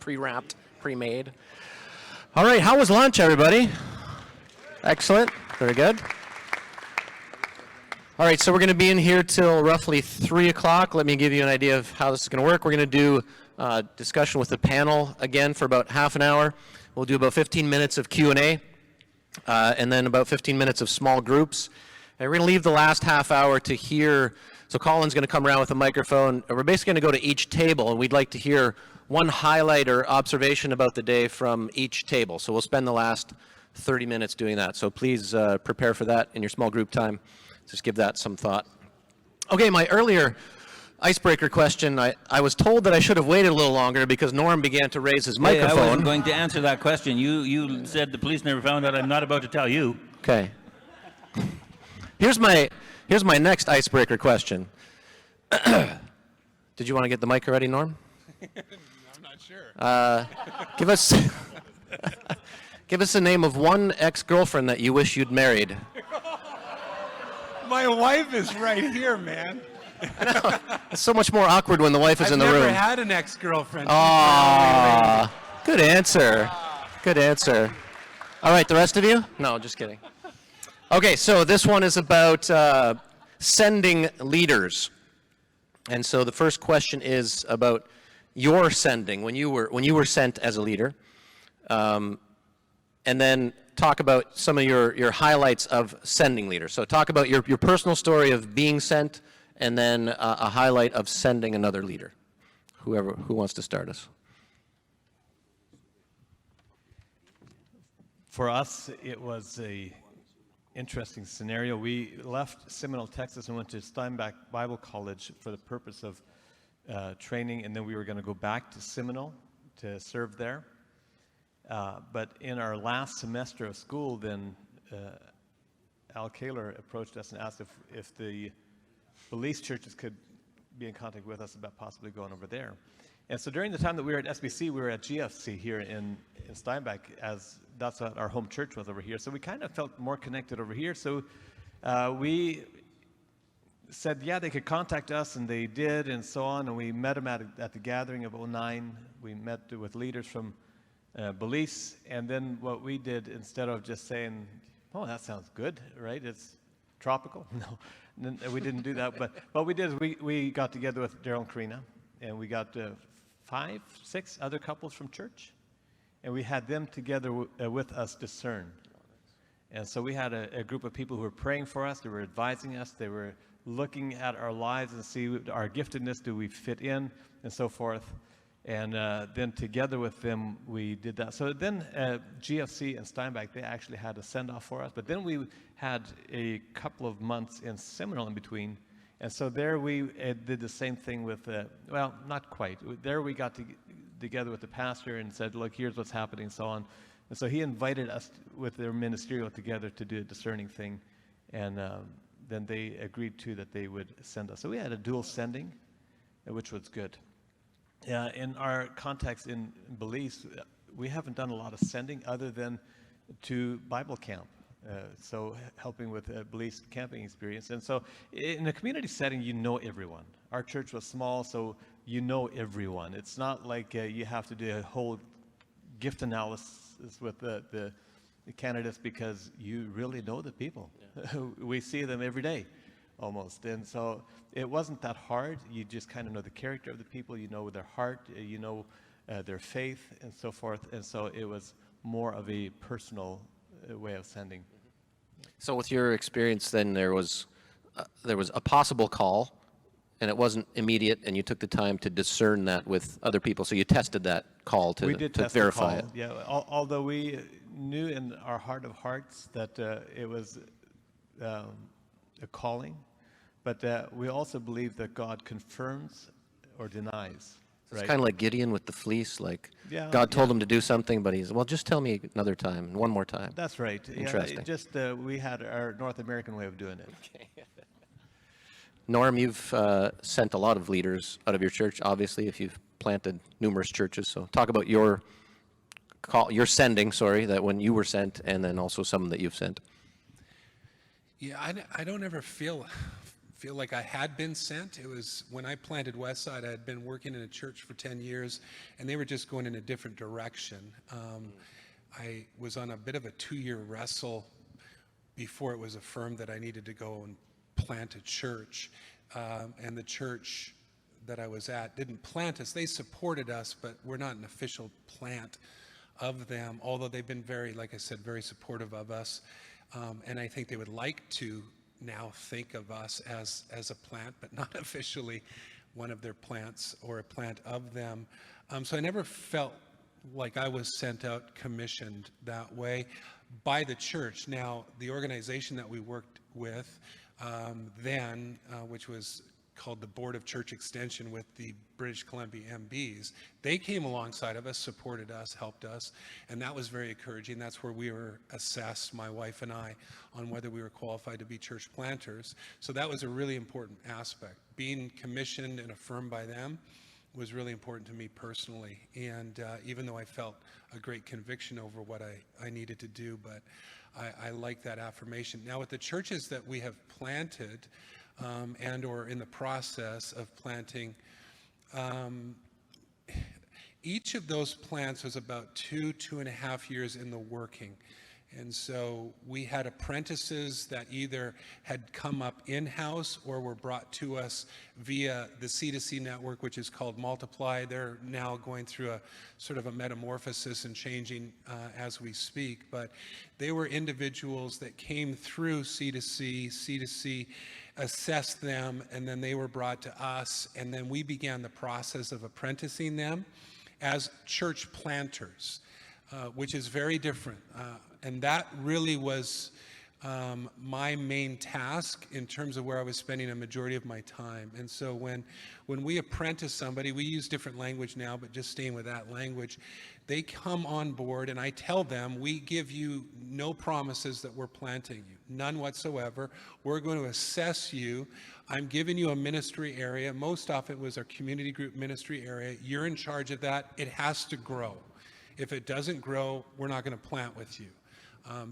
Pre-wrapped, pre-made. All right, how was lunch, everybody? Excellent, very good. All right, so we're going to be in here till roughly 3 o'clock. Let me give you an idea of how this is going to work. We're going to do discussion with the panel again for about half an hour. We'll do about 15 minutes of Q&A, and then about 15 minutes of small groups. And we're going to leave the last half hour to hear, so Colin's going to come around with a microphone. We're basically going to go to each table, and we'd like to hear one highlight or observation about the day from each table. So we'll spend the last 30 minutes doing that. So please prepare for that in your small group time. Just give that some thought. Okay, my earlier icebreaker question, I was told that I should have waited a little longer because Norm began to raise his microphone. I wasn't going to answer that question. You said the police never found out. I'm not about to tell you. Okay. Here's my next icebreaker question. Did you want to get the mic ready, Norm? I'm not sure. Give us the name of one ex-girlfriend that you wish you'd married. My wife is right here, man. It's so much more awkward when the wife is in the room. I've never had an ex-girlfriend. Ah, good answer. Good answer. All right, the rest of you? No, just kidding. Okay, so this one is about sending leaders. And so the first question is about your sending, when you were sent as a leader. And then talk about some of your highlights of sending leaders. So talk about your personal story of being sent, and then a highlight of sending another leader. Who wants to start us? For us, it was a interesting scenario. We left Seminole, Texas, and went to Steinbach Bible College for the purpose of training, and then we were going to go back to Seminole to serve there. But in our last semester of school, then Al Kaler approached us and asked if the Belize churches could be in contact with us about possibly going over there. And so during the time that we were at SBC, we were at GFC here in Steinbach, as that's what our home church was over here. So we kind of felt more connected over here. So we said, yeah, they could contact us, and they did, and so on. And we met them at the gathering of 2009. We met with leaders from Belize, and then what we did, instead of just saying, oh, that sounds good, right? It's tropical. No, we didn't do that. But what we did is we got together with Daryl and Karina, and we got 5, 6 other couples from church, and we had them together with us discern. And so we had a group of people who were praying for us. They were advising us. They were looking at our lives and see our giftedness, do we fit in, and so forth. And then together with them, we did that. So then GFC and Steinbach, they actually had a send-off for us. But then we had a couple of months in Seminole in between. And so there we did the same thing with, well, not quite. There we got together with the pastor and said, look, here's what's happening, and so on. And so he invited us with their ministerial together to do a discerning thing. And then they agreed to that they would send us. So we had a dual sending, which was good. In our context in Belize, we haven't done a lot of sending other than to Bible camp. So helping with Belize camping experience. And so in a community setting, you know everyone. Our church was small, so you know everyone. It's not like you have to do a whole gift analysis with the candidates, because you really know the people. Yeah. We see them every day. Almost. And so it wasn't that hard. You just kind of know the character of the people, you know their heart, you know their faith, and so forth. And so it was more of a personal way of sending. So with your experience then, there was a possible call, and it wasn't immediate, and you took the time to discern that with other people. So you tested that call to verify it. Yeah, although we knew in our heart of hearts that it was a calling, but we also believe that God confirms or denies. So it's kind of like Gideon with the fleece, like God told him to do something, but he's, well, just tell me another time, one more time. That's right. Interesting. Yeah, just we had our North American way of doing it. Okay. Norm, you've sent a lot of leaders out of your church, obviously, if you've planted numerous churches. So talk about your sending, that when you were sent, and then also some that you've sent. Yeah, I don't ever feel feel like I had been sent. It was when I planted Westside, I had been working in a church for 10 years, and they were just going in a different direction. I was on a bit of a 2-year wrestle before it was affirmed that I needed to go and plant a church. And the church that I was at didn't plant us. They supported us, but we're not an official plant of them, although they've been very, like I said, very supportive of us. And I think they would like to now think of us as a plant, but not officially one of their plants or a plant of them. So I never felt like I was sent out commissioned that way by the church. Now, the organization that we worked with then, which was called the Board of Church Extension with the British Columbia MBs, they came alongside of us, supported us, helped us, and that was very encouraging. That's where we were assessed, my wife and I, on whether we were qualified to be church planters. So that was a really important aspect. Being commissioned and affirmed by them was really important to me personally, and even though I felt a great conviction over what I needed to do, but I like that affirmation. Now with the churches that we have planted, and or in the process of planting, each of those plants was about 2.5 years in the working. And so we had apprentices that either had come up in-house or were brought to us via the C2C network, which is called Multiply. They're now going through a sort of a metamorphosis and changing as we speak. But they were individuals that came through C2C. C2C assessed them, and then they were brought to us. And then we began the process of apprenticing them as church planters, which is very different. And that really was my main task in terms of where I was spending a majority of my time. And so when we apprentice somebody, we use different language now, but just staying with that language, they come on board and I tell them, we give you no promises that we're planting you, none whatsoever. We're going to assess you. I'm giving you a ministry area. Most often it was our community group ministry area. You're in charge of that. It has to grow. If it doesn't grow, we're not going to plant with you.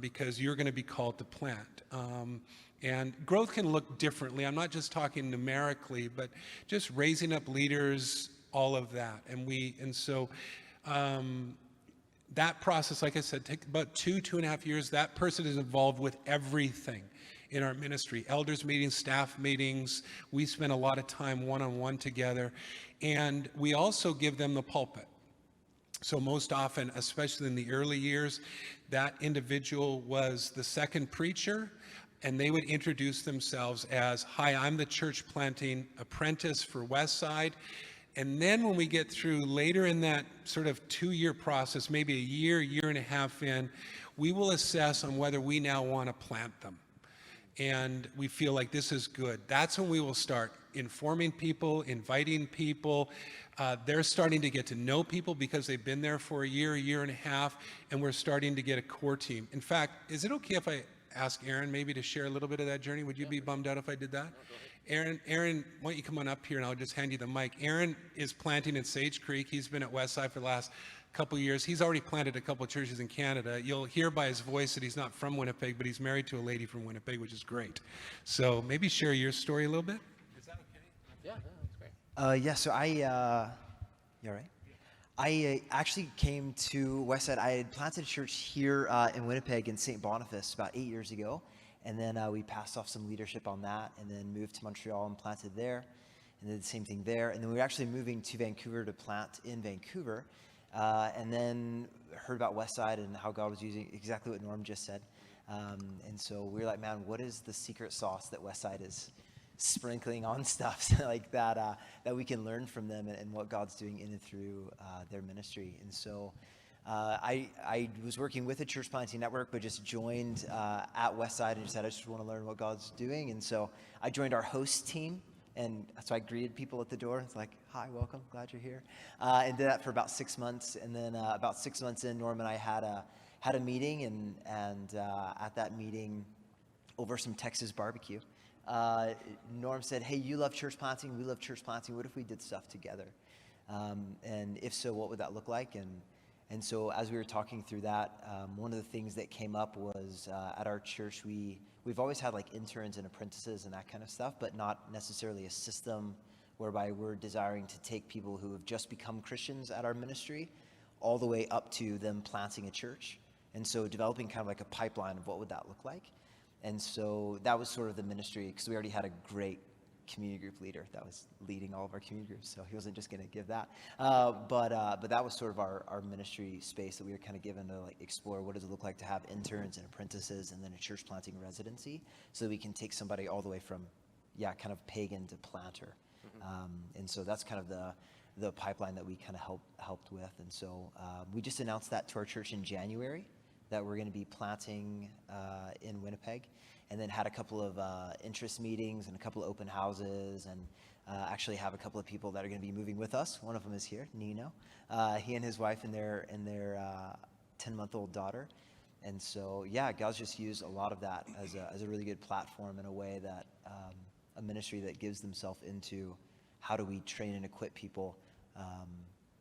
Because you're going to be called to plant. And growth can look differently. I'm not just talking numerically, but just raising up leaders, all of that. And so that process, like I said, takes about 2.5 years. That person is involved with everything in our ministry. Elders meetings, staff meetings. We spend a lot of time one-on-one together. And we also give them the pulpit. So most often, especially in the early years, that individual was the second preacher, and they would introduce themselves as, hi, I'm the church planting apprentice for Westside. And then when we get through later in that sort of 2-year process, maybe a year and a half in, we will assess on whether we now want to plant them. And we feel like this is good. That's when we will start informing people, inviting people. They're starting to get to know people because they've been there for a year and a half, and we're starting to get a core team. In fact, is it okay if I ask Aaron maybe to share a little bit of that journey? Would you be bummed out if I did that? Aaron, why don't you come on up here and I'll just hand you the mic. Aaron is planting in Sage Creek. He's been at Westside for the last couple years. He's already planted a couple churches in Canada. You'll hear by his voice that he's not from Winnipeg, but he's married to a lady from Winnipeg, which is great. So maybe share your story a little bit. Is that okay? Yeah, that's great. Yeah, so you all right? I actually came to Westside. I had planted a church here in Winnipeg in St. Boniface about 8 years ago. And then we passed off some leadership on that and then moved to Montreal and planted there. And did the same thing there. And then we were actually moving to Vancouver to plant in Vancouver. And then heard about Westside and how God was using exactly what Norm just said. And so we were like, man, what is the secret sauce that Westside is sprinkling on stuff like that, that we can learn from them and what God's doing in and through their ministry. And so I was working with a church planting network, but just joined at Westside and just said, I just want to learn what God's doing. And so I joined our host team. And so I greeted people at the door. It's like, hi, welcome, glad you're here. And did that for about 6 months. And then about 6 months in, Norm and I had a meeting. And at that meeting, over some Texas barbecue, Norm said, hey, you love church planting, we love church planting. What if we did stuff together? And if so, what would that look like? And so as we were talking through that, one of the things that came up was at our church, we've always had like interns and apprentices and that kind of stuff, but not necessarily a system whereby we're desiring to take people who have just become Christians at our ministry all the way up to them planting a church. And so developing kind of like a pipeline of what would that look like. And so that was sort of the ministry, because we already had a great community group leader that was leading all of our community groups, so he wasn't just going to give that. But that was sort of our ministry space that we were kind of given to like explore what does it look like to have interns and apprentices and then a church planting residency, so that we can take somebody all the way from, kind of pagan to planter. And so that's kind of the pipeline that we kind of helped with. And so we just announced that to our church in January, that we're going to be planting in Winnipeg, and then had a couple of interest meetings and a couple of open houses, and actually have a couple of people that are going to be moving with us. One of them is here, Nino. He and his wife and their 10-month-old daughter. And so, God's just used a lot of that as a really good platform in a way that a ministry that gives themselves into how do we train and equip people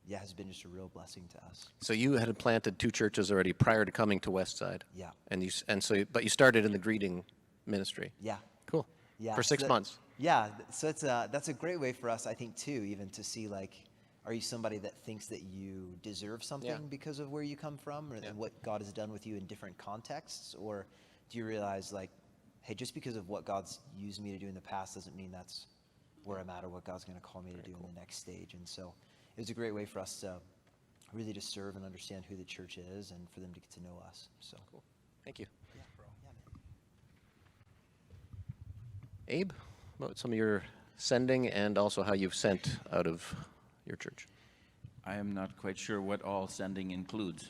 has been just a real blessing to us. So you had planted 2 churches already prior to coming to Westside. Yeah. But you started in the greeting ministry. Yeah. Cool. Yeah. For 6 months. Yeah. So that's a great way for us, I think, too, even to see, like, are you somebody that thinks that you deserve something because of where you come from and what God has done with you in different contexts? Or do you realize, like, hey, just because of what God's used me to do in the past doesn't mean that's where I'm at or what God's going to call me to do in the next stage. And so it was a great way for us to really just serve and understand who the church is and for them to get to know us. So Cool. Thank you. Yeah, man. Abe, about some of your sending and also how you've sent out of your church. I am not quite sure what all sending includes.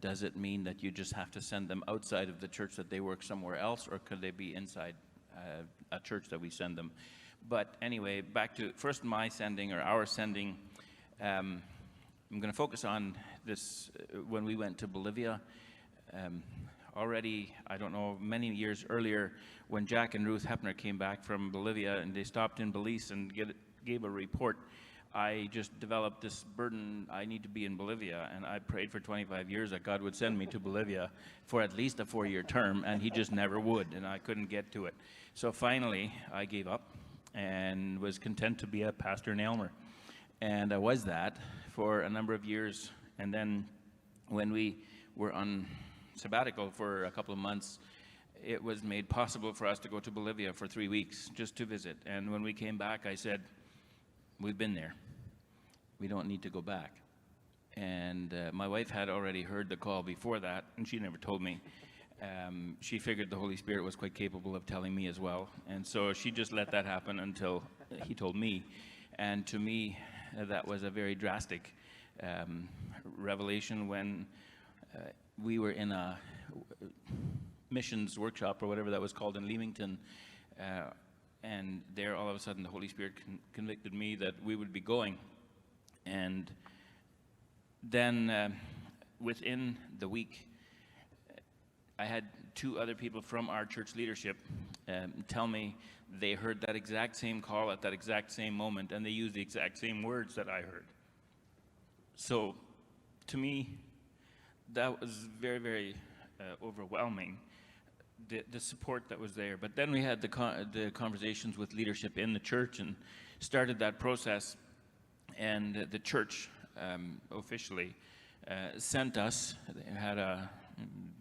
Does it mean that you just have to send them outside of the church, that they work somewhere else, or could they be inside a church that we send them? But anyway, back to first my sending or our sending. I'm going to focus on this when we went to Bolivia. Already, I don't know, many years earlier, when Jack and Ruth Hepner came back from Bolivia and they stopped in Belize and gave a report, I just developed this burden, I need to be in Bolivia, and I prayed for 25 years that God would send me to Bolivia for at least a 4-year term, and he just never would, and I couldn't get to it. So finally, I gave up and was content to be a pastor in Aylmer. And I was that for a number of years, and then when we were on sabbatical for a couple of months, it was made possible for us to go to Bolivia for 3 weeks just to visit. And when we came back, I said, we've been there. We don't need to go back. And my wife had already heard the call before that, and she never told me. She figured the Holy Spirit was quite capable of telling me as well. And so she just let that happen until he told me. And to me, that was a very drastic revelation when we were in a missions workshop or whatever that was called in Leamington. And there, all of a sudden, the Holy Spirit convicted me that we would be going. And then within the week, I had 2 other people from our church leadership tell me they heard that exact same call at that exact same moment, and they used the exact same words that I heard. So, to me, that was very, very overwhelming, the support that was there. But then we had the conversations with leadership in the church and started that process, and the church officially sent us. They had a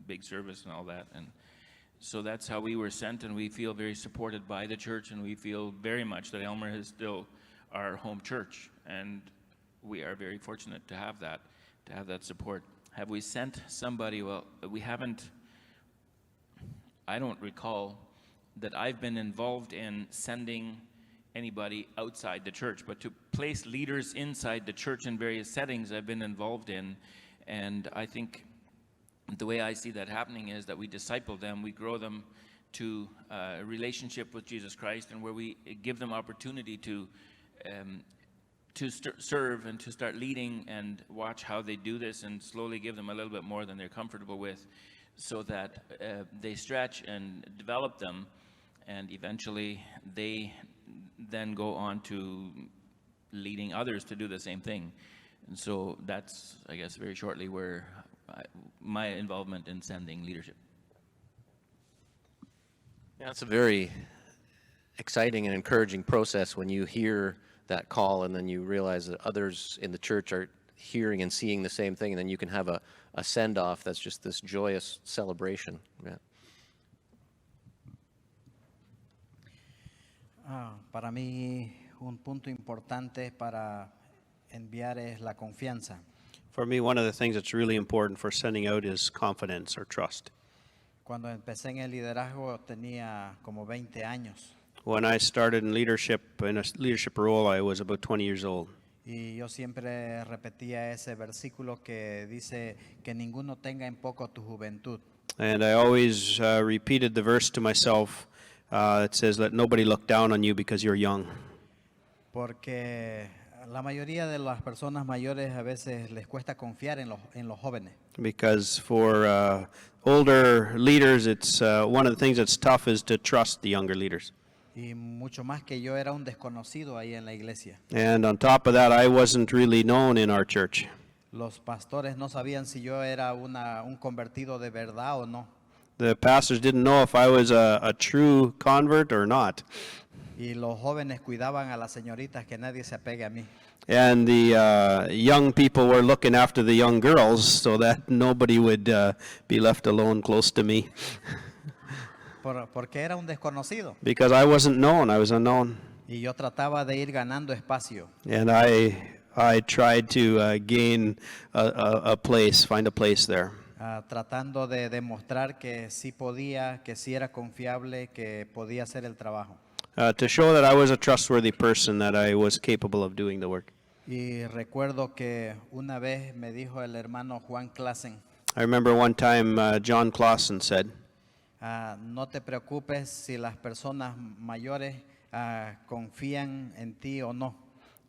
big service and all that, and so that's how we were sent, and we feel very supported by the church, and we feel very much that Aylmer is still our home church, and we are very fortunate to have that support. Have we sent somebody? Well, we haven't. I don't recall that I've been involved in sending anybody outside the church, but to place leaders inside the church in various settings I've been involved in, and I think the way I see that happening is that we disciple them, we grow them to a relationship with Jesus Christ, and where we give them opportunity to serve and to start leading and watch how they do this, and slowly give them a little bit more than they're comfortable with, so that they stretch and develop them, and eventually they then go on to leading others to do the same thing. And so that's, I guess, very shortly where my involvement in sending leadership. Yeah, it's a very exciting and encouraging process when you hear that call and then you realize that others in the church are hearing and seeing the same thing, and then you can have a send-off that's just this joyous celebration. Yeah. Para mí, un punto importante para enviar es la confianza. For me, one of the things that's really important for sending out is confidence or trust. Cuando empecé en el liderazgo tenía como 20 años When I started in a leadership role, I was about 20 years old. y yo siempre repetía ese versículo que dice que ninguno tenga en poco tu juventud. And I always repeated the verse to myself that says, let nobody look down on you because you're young. Porque la mayoría de las personas mayores a veces les cuesta confiar en los jóvenes. Because for older leaders, it's one of the things that's tough is to trust the younger leaders. Y mucho más que yo era un desconocido ahí en la iglesia. And on top of that, I wasn't really known in our church. Los pastores no sabían si yo era un convertido de verdad o no. The pastors didn't know if I was a true convert or not. Y los jóvenes cuidaban a las señoritas que nadie se apegue a mí. And the young people were looking after the young girls so that nobody would be left alone close to me. Porque era un desconocido. Because I wasn't known, I was unknown. Y yo trataba de ir ganando espacio. And I tried to gain a place, find a place there. Tratando de demostrar que sí podía, que sí era confiable, que podía hacer el trabajo. To show that I was a trustworthy person, that I was capable of doing the work. Y recuerdo que una vez me dijo el hermano Juan Klassen, I remember one time John Clausen said, no te preocupes si las personas mayores confían en ti o no.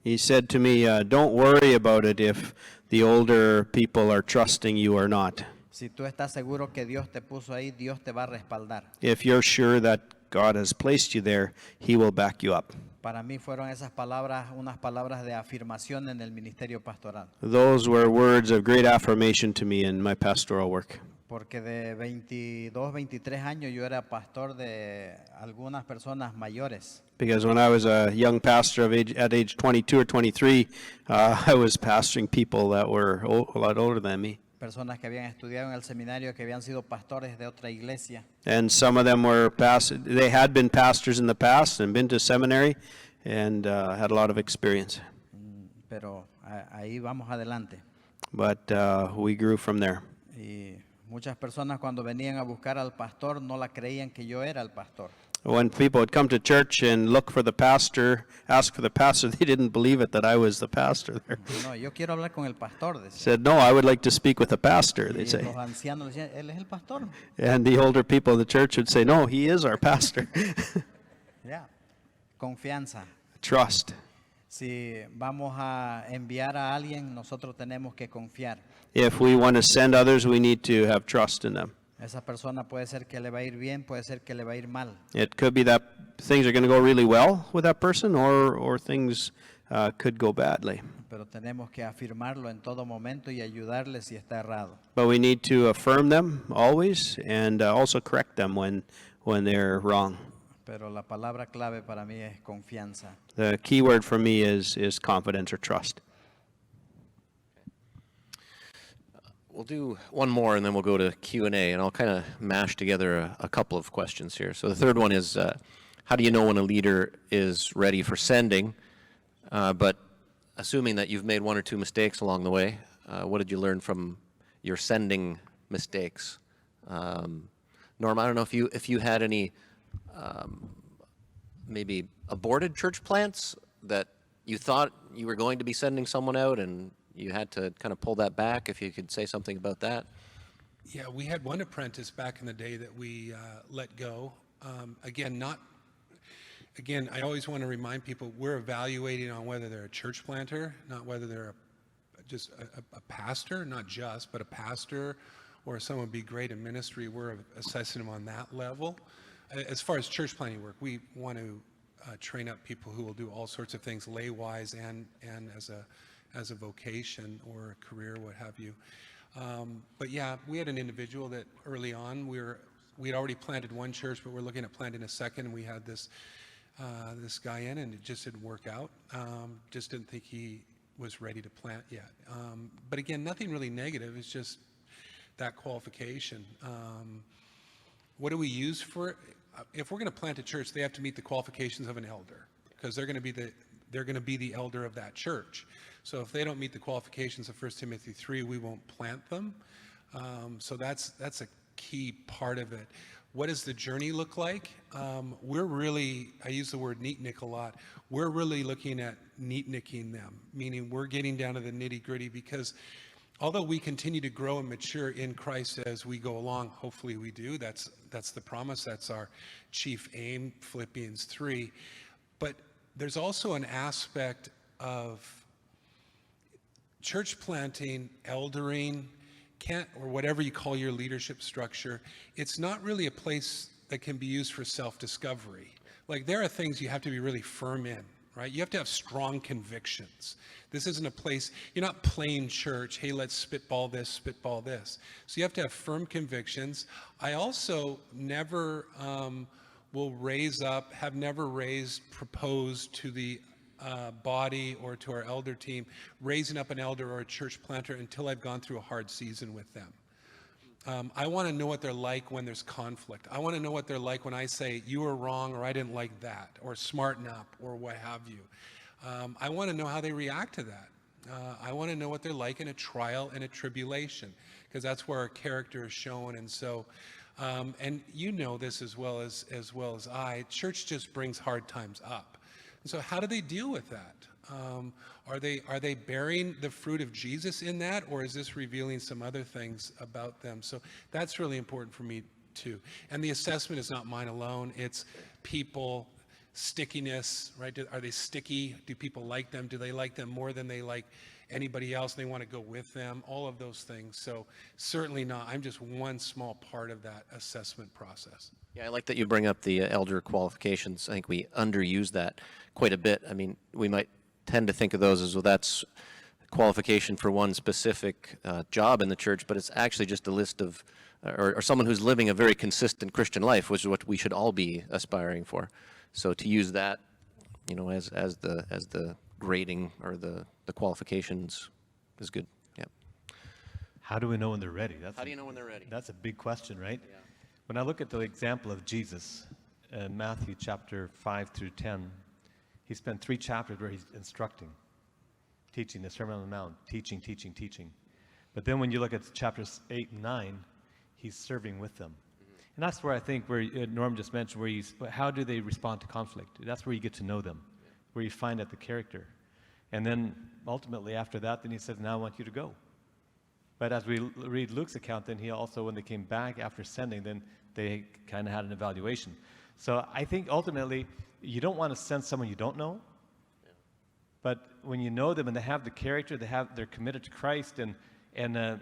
he said to me, don't worry about it if the older people are trusting you or not. Si tú estás seguro que Dios te puso ahí, Dios te va a respaldar. If you're sure that God has placed you there, He will back you up. Para mí fueron esas palabras, unas palabras de afirmación en el ministerio pastoral. Those were words of great affirmation to me in my pastoral work. Porque de 22, 23 años yo era pastor de algunas personas mayores. Because when I was a young pastor at age 22 or 23, I was pastoring people that were a lot older than me. Personas que habían estudiado en el seminario, que habían sido pastores de otra iglesia. And some of them were they had been pastors in the past and been to seminary and had a lot of experience. Pero ahí vamos adelante. But we grew from there. Y muchas personas cuando venían a buscar al pastor no la creían que yo era el pastor. When people would come to church and look for the pastor, ask for the pastor, they didn't believe it that I was the pastor there. No, yo quiero hablar con el pastor, decía. Said, no, I would like to speak with the pastor, Y they'd say. los ancianos decían, él es el pastor. And the older people in the church would say, no, he is our pastor. Ya. Confianza. Trust. Si vamos a enviar a alguien, nosotros tenemos que confiar. If we want to send others, we need to have trust in them. Esa persona puede ser que le va a ir bien, puede ser que le va a ir mal. It could be that things are going to go really well with that person, or things could go badly. Pero tenemos que afirmarlo en todo momento y ayudarle si está errado. But we need to affirm them always and also correct them when they're wrong. Pero la palabra clave para mí es confianza. The key word for me is confidence or trust. We'll do one more and then we'll go to Q&A, and I'll kind of mash together a couple of questions here. So the third one is, how do you know when a leader is ready for sending? But assuming that you've made one or two mistakes along the way, what did you learn from your sending mistakes? Norm, I don't know if you had any maybe aborted church plants that you thought you were going to be sending someone out and you had to kind of pull that back, if you could say something about that. Yeah, we had one apprentice back in the day that we let go. Again, I always want to remind people we're evaluating on whether they're a church planter, not whether they're just a pastor, not just, but a pastor, or someone be great in ministry. We're assessing them on that level. As far as church planting work, we want to train up people who will do all sorts of things lay-wise and as a vocation or a career, what have you. But yeah, we had an individual that early on we had already planted one church, but we're looking at planting a second. And we had this guy in, and it just didn't work out. Just didn't think he was ready to plant yet. But again, nothing really negative. It's just that qualification. What do we use for it? If we're going to plant a church, they have to meet the qualifications of an elder, because they're going to be the elder of that church. So if they don't meet the qualifications of 1 Timothy 3, we won't plant them. So that's a key part of it. What does the journey look like? I use the word neatnik a lot. We're really looking at neatnicking them, meaning we're getting down to the nitty gritty, because although we continue to grow and mature in Christ as we go along, hopefully we do. That's the promise. That's our chief aim, Philippians 3. But there's also an aspect of church planting, eldering, or whatever you call your leadership structure. It's not really a place that can be used for self-discovery. Like, there are things you have to be really firm in, right? You have to have strong convictions. This isn't a place, you're not playing church, hey, let's spitball this, spitball this. So you have to have firm convictions. I also never have never proposed to the body or to our elder team, raising up an elder or a church planter until I've gone through a hard season with them. I want to know what they're like when there's conflict. I want to know what they're like when I say, you were wrong, or I didn't like that, or smarten up, or what have you. I want to know how they react to that. I want to know what they're like in a trial and a tribulation, because that's where our character is shown. And so, and you know this as well as I, church just brings hard times up. And so how do they deal with that? Are they bearing the fruit of Jesus in that, or is this revealing some other things about them? So that's really important for me too. And the assessment is not mine alone. It's people, stickiness, right? Are they sticky? Do people like them? Do they like them more than they like anybody else, and they want to go with them? All of those things. So certainly not. I'm just one small part of that assessment process. Yeah, I like that you bring up the elder qualifications. I think we underuse that quite a bit. I mean, we might tend to think of those as, well, that's qualification for one specific job in the church, but it's actually just a list of, or someone who's living a very consistent Christian life, which is what we should all be aspiring for. So to use that, you know, as the grading or the qualifications is good. Yeah. How do we know when they're ready? How do you know when they're ready? That's a big question, right? Yeah. When I look at the example of Jesus, Matthew chapter 5 through 10, he spent 3 chapters where he's instructing, teaching, the Sermon on the Mount, teaching. But then when you look at chapters 8 and 9, he's serving with them. And that's where I think, where Norm just mentioned, how do they respond to conflict? That's where you get to know them, where you find out the character. And then ultimately after that, then he says, now I want you to go. But as we read Luke's account, then he also, when they came back after sending, then they kind of had an evaluation. So I think ultimately, you don't want to send someone you don't know. Yeah. But when you know them and they have the character, they're committed to Christ, and at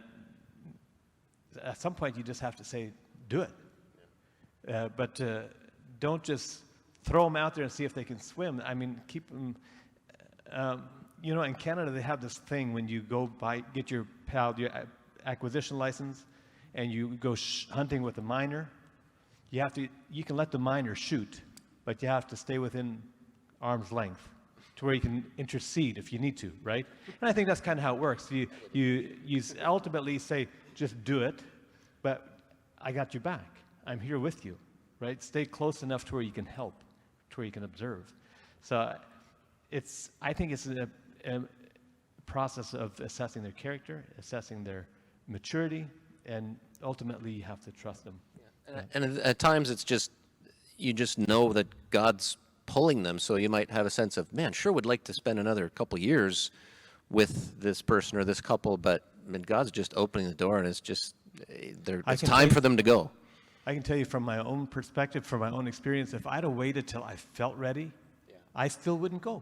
some point you just have to say, do it. Yeah. But don't just throw them out there and see if they can swim. I mean, keep them. You know, in Canada they have this thing when you go get your acquisition license, and you go hunting with a minor. You can let the minor shoot, but you have to stay within arm's length to where you can intercede if you need to, right? And I think that's kind of how it works. You ultimately say, just do it, but I got your back. I'm here with you, right? Stay close enough to where you can help, to where you can observe. So I think it's a process of assessing their character, assessing their maturity, and ultimately you have to trust them. Yeah. And at times it's just, you just know that God's pulling them, so you might have a sense of, man, sure would like to spend another couple years with this person or this couple, but I mean, God's just opening the door, and it's just, it's time for them to go. I can tell you from my own perspective, from my own experience, if I'd have waited till I felt ready, I still wouldn't go.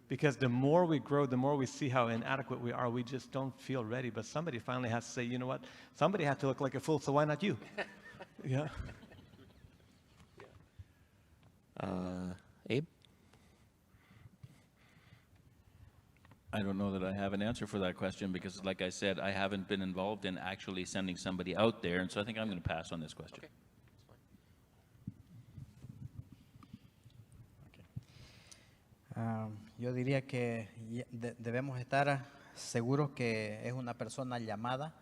Because the more we grow, the more we see how inadequate we are, we just don't feel ready. But somebody finally has to say, you know what? Somebody had to look like a fool, so why not you? Yeah. Abe? I don't know that I have an answer for that question because, like I said, I haven't been involved in actually sending somebody out there, and so I think I'm going to pass on this question. Yo diría que debemos estar seguros que es una persona llamada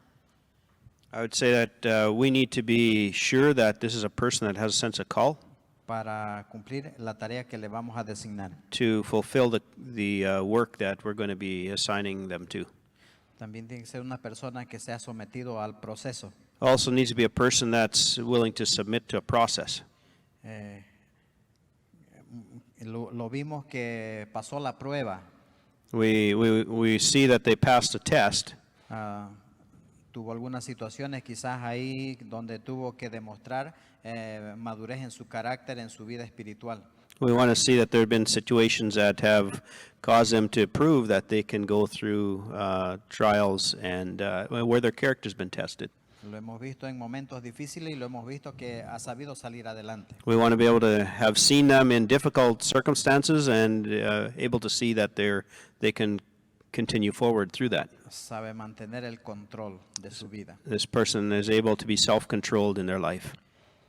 I would say that we need to be sure that this is a person that has a sense of call para cumplir la tarea que le vamos a designar. to fulfill the work that we're going to be assigning them to. También tiene que ser una persona que sea sometido al proceso. Also needs to be a person that's willing to submit to a process. Lo vimos que pasó la prueba. We see that they passed a test. Tuvo algunas situaciones quizás ahí donde tuvo que demostrar madurez en su carácter, en su vida espiritual. We want to see that there have been situations that have caused them to prove that they can go through trials and where their character's been tested. Lo hemos visto en momentos difíciles y lo hemos visto que ha sabido salir adelante. We want to be able to have seen them in difficult circumstances and able to see that they can continue forward through that. Sabe mantener el control de su vida. This person is able to be self-controlled in their life.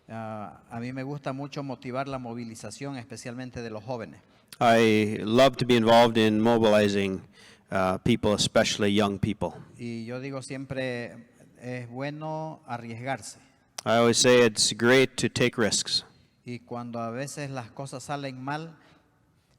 A mí me gusta mucho motivar la movilización, especialmente de los jóvenes. I love to be involved in mobilizing people, especially young people. Y yo digo siempre, es bueno arriesgarse. I always say it's great to take risks. Y cuando a veces las cosas salen mal,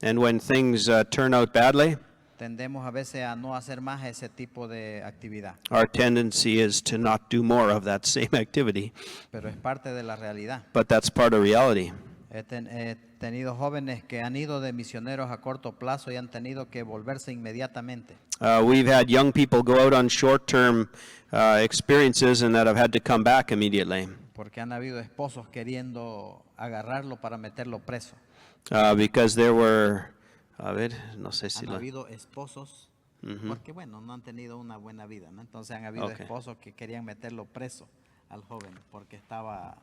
And when things turn out badly, tendemos a veces a no hacer más ese tipo de actividad. our tendency is to not do more of that same activity. Pero es parte de la realidad. But that's part of reality. He tenido jóvenes que han ido de misioneros a corto plazo y han tenido que volverse inmediatamente. We've had young people go out on short-term experiences and that have had to come back immediately Porque han habido esposos queriendo agarrarlo para meterlo preso. because there were, a ver, no sé si Han lo, habido esposos, porque bueno, no han tenido una buena vida, ¿no? Entonces han habido Okay. esposos que querían meterlo preso al joven porque estaba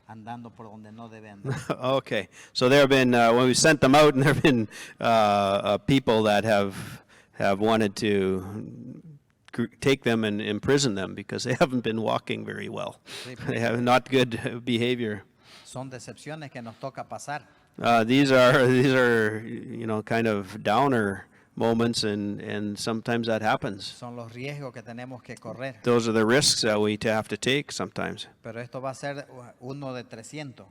andando por donde no debe andar. okay. So there have been, when we sent them out, and there have been people that have wanted to take them and imprison them because they haven't been walking very well. They have not good behavior. Son decepciones que nos toca pasar. These are kind of downer moments, and sometimes that happens. Son los riesgos que tenemos que correr. Those are the risks that we have to take sometimes. Pero esto va a ser uno de 300,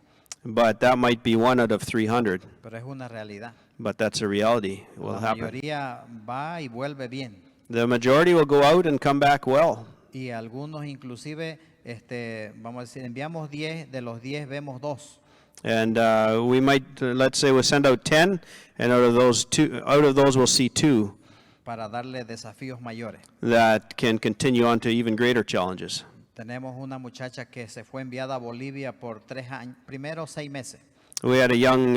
But that might be 1 out of 300. pero es una realidad. But that's a reality. It will La happen. mayoría va y vuelve bien. The majority will go out and come back well. Y algunos inclusive, vamos a decir, enviamos 10, de los 10 vemos 2. And we might, let's say, we'll send out 10, and out of those we'll see 2 para darle desafíos mayores. that can continue on to even greater challenges. Tenemos una muchacha que se fue enviada a Bolivia por 3 años, primero 6 meses. We had a young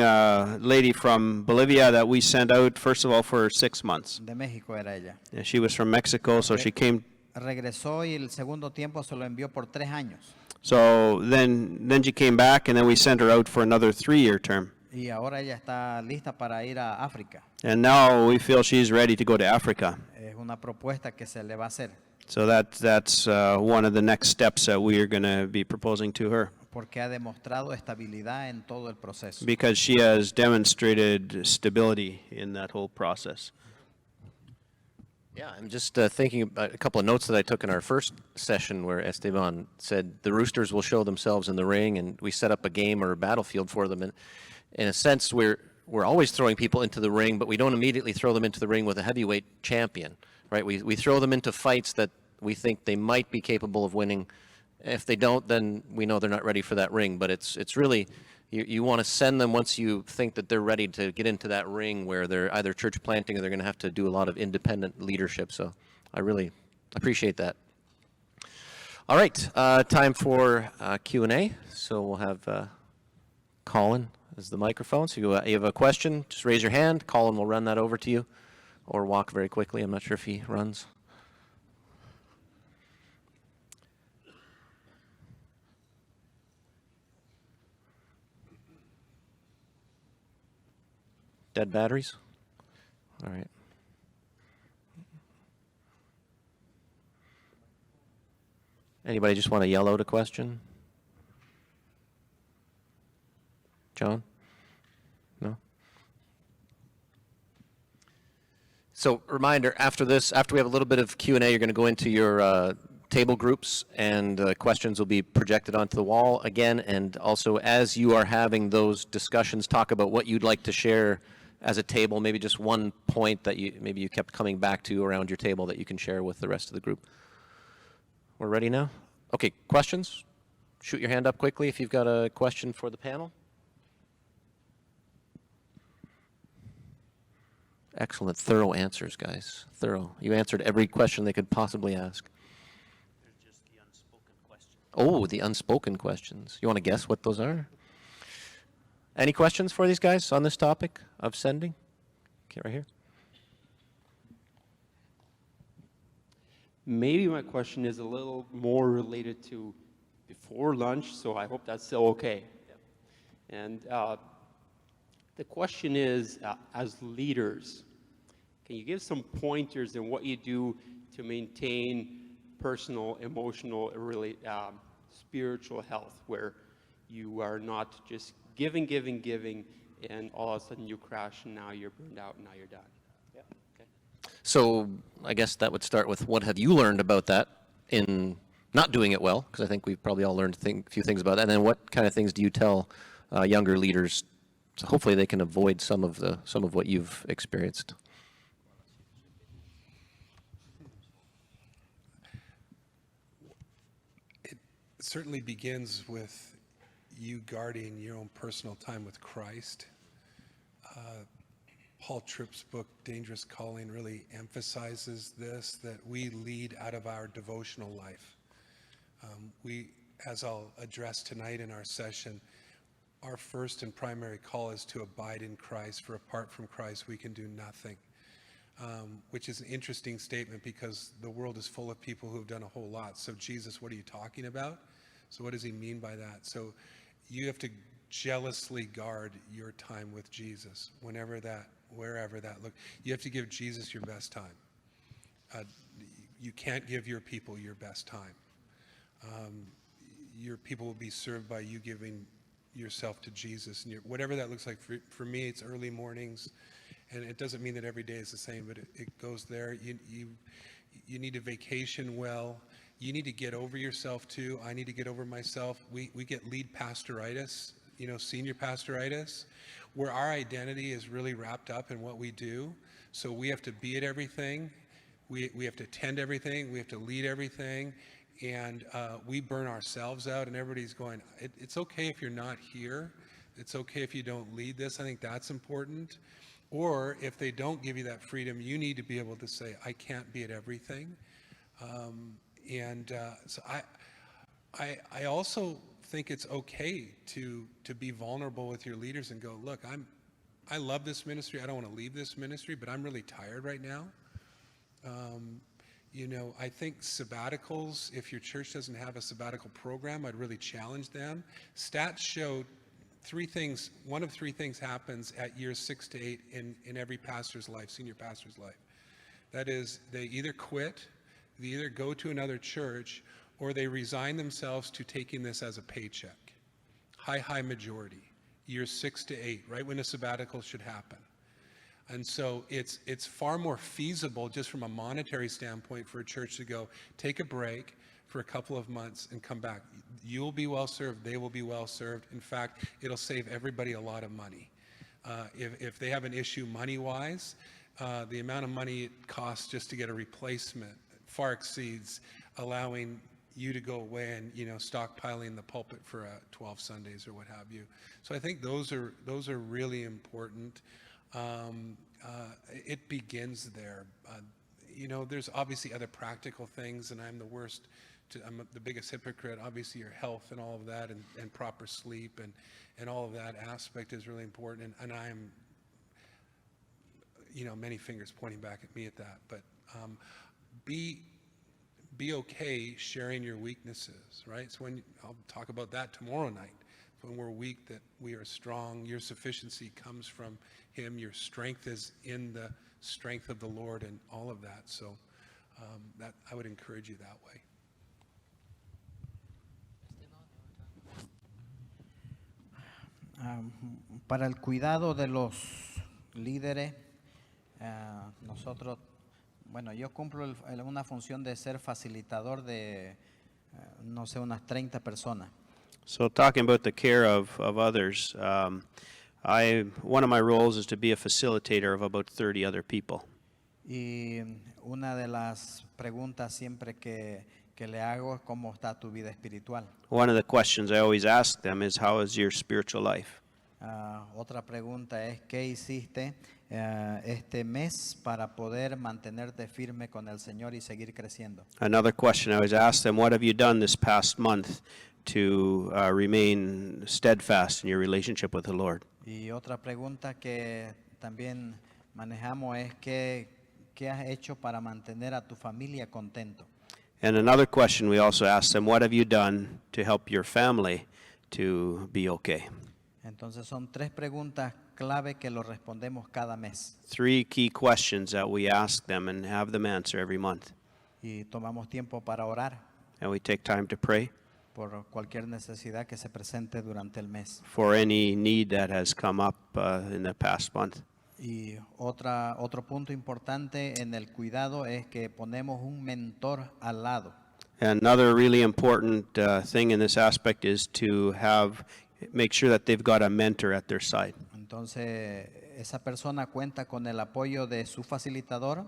lady from Bolivia that we sent out, first of all, for 6 months. De México era ella. And she was from Mexico, so she came. Regresó y el segundo tiempo se lo envió por 3 años. So then she came back, and then we sent her out for another 3-year term. Y ahora ella está lista para ir a África. And now we feel she's ready to go to Africa. Es una propuesta que se le va a hacer. So that's one of the next steps that we are going to be proposing to her, Porque ha demostrado estabilidad en todo el proceso. because she has demonstrated stability in that whole process. Yeah, I'm just thinking about a couple of notes that I took in our first session where Esteban said the Roosters will show themselves in the ring, and we set up a game or a battlefield for them. And in a sense, we're always throwing people into the ring, but we don't immediately throw them into the ring with a heavyweight champion, right? We throw them into fights that we think they might be capable of winning. If they don't, then we know they're not ready for that ring. But it's really, you want to send them once you think that they're ready to get into that ring where they're either church planting or they're going to have to do a lot of independent leadership. So I really appreciate that. All right, time for Q&A. So we'll have Colin as the microphone. So you have a question, just raise your hand. Colin will run that over to you, or walk very quickly. I'm not sure if he runs. Dead batteries? All right. Anybody just want to yell out a question? John? No? So reminder, after this, after we have a little bit of Q&A, you're going to go into your table groups, and questions will be projected onto the wall again. And also, as you are having those discussions, talk about what you'd like to share as a table, maybe just one point that maybe you kept coming back to around your table that you can share with the rest of the group. We're ready now? Okay, questions? Shoot your hand up quickly if you've got a question for the panel. Excellent, thorough answers, guys. Thorough. You answered every question they could possibly ask. There's just the unspoken questions. Oh, the unspoken questions. You want to guess what those are? Any questions for these guys on this topic of sending? Okay, right here. Maybe my question is a little more related to before lunch, so I hope that's still okay. And the question is, as leaders, can you give some pointers in what you do to maintain personal, emotional, really spiritual health, where you are not just giving, and all of a sudden you crash, and now you're burned out, and now you're done? Yeah. Okay. So I guess that would start with, what have you learned about that in not doing it well? Because I think we've probably all learned a few things about that. And then what kind of things do you tell younger leaders, so hopefully they can avoid some of what you've experienced? It certainly begins with you guarding your own personal time with Christ. Paul Tripp's book, Dangerous Calling, really emphasizes this, that we lead out of our devotional life. We, as I'll address tonight in our session, our first and primary call is to abide in Christ, for apart from Christ we can do nothing. Which is an interesting statement, because the world is full of people who have done a whole lot. So Jesus, what are you talking about? So what does he mean by that? So you have to jealously guard your time with Jesus, wherever that look. You have to give Jesus your best time. You can't give your people your best time. Your people will be served by you giving yourself to Jesus, and whatever that looks like. For me, it's early mornings, and it doesn't mean that every day is the same, but it goes there. You need to vacation well. You need to get over yourself too. I need to get over myself. We get lead pastoritis, senior pastoritis, where our identity is really wrapped up in what we do. So we have to be at everything. We have to attend everything. We have to lead everything. And we burn ourselves out, and everybody's going, it's okay if you're not here. It's okay if you don't lead this. I think that's important. Or if they don't give you that freedom, you need to be able to say, I can't be at everything. So I also think it's okay to be vulnerable with your leaders and go, look, I love this ministry. I don't want to leave this ministry, but I'm really tired right now. I think sabbaticals, if your church doesn't have a sabbatical program, I'd really challenge them. Stats show one of three things happens at years 6 to 8 in every pastor's life, senior pastor's life. That is, they either quit, they either go to another church, or they resign themselves to taking this as a paycheck. High majority, years 6 to 8, right when a sabbatical should happen. And so it's far more feasible, just from a monetary standpoint, for a church to go take a break for a couple of months and come back. You'll be well served, they will be well served. In fact, it'll save everybody a lot of money. If they have an issue money-wise, the amount of money it costs just to get a replacement far exceeds allowing you to go away and stockpiling the pulpit for 12 Sundays or what have you. So I think those are really important. It begins there. There's obviously other practical things, and I'm the biggest hypocrite. Obviously your health and all of that, and proper sleep and all of that aspect is really important. And I'm, many fingers pointing back at me at that, but be okay sharing your weaknesses, right? So I'll talk about that tomorrow night. When we're weak, that we are strong. Your sufficiency comes from him. Your strength is in the strength of the Lord, and all of that. So that I would encourage you that way. Para el cuidado de los líderes, nosotros, bueno, yo cumplo una función de ser facilitador de, no sé, unas 30 personas. So talking about the care of others, one of my roles is to be a facilitator of about 30 other people. Y una de las preguntas siempre que le hago es cómo está tu vida espiritual. One of the questions I always ask them is, how is your spiritual life? Otra pregunta es, ¿qué hiciste este mes para poder mantenerte firme con el Señor y seguir creciendo? Another question I always ask them, what have you done this past month to remain steadfast in your relationship with the Lord? Y otra pregunta que también manejamos es, ¿qué has hecho para mantener a tu familia contento? And another question we also ask them, what have you done to help your family to be okay? Entonces son 3 preguntas clave que lo respondemos cada mes. 3 key questions that we ask them and have them answer every month. Y tomamos tiempo para orar And we take time to pray por cualquier necesidad que se presente durante el mes. for any need that has come up in the past month. Y otro punto importante en el cuidado es que ponemos un mentor al lado. Another really important thing in this aspect is to make sure that they've got a mentor at their side. Entonces, esa persona cuenta con el apoyo de su facilitador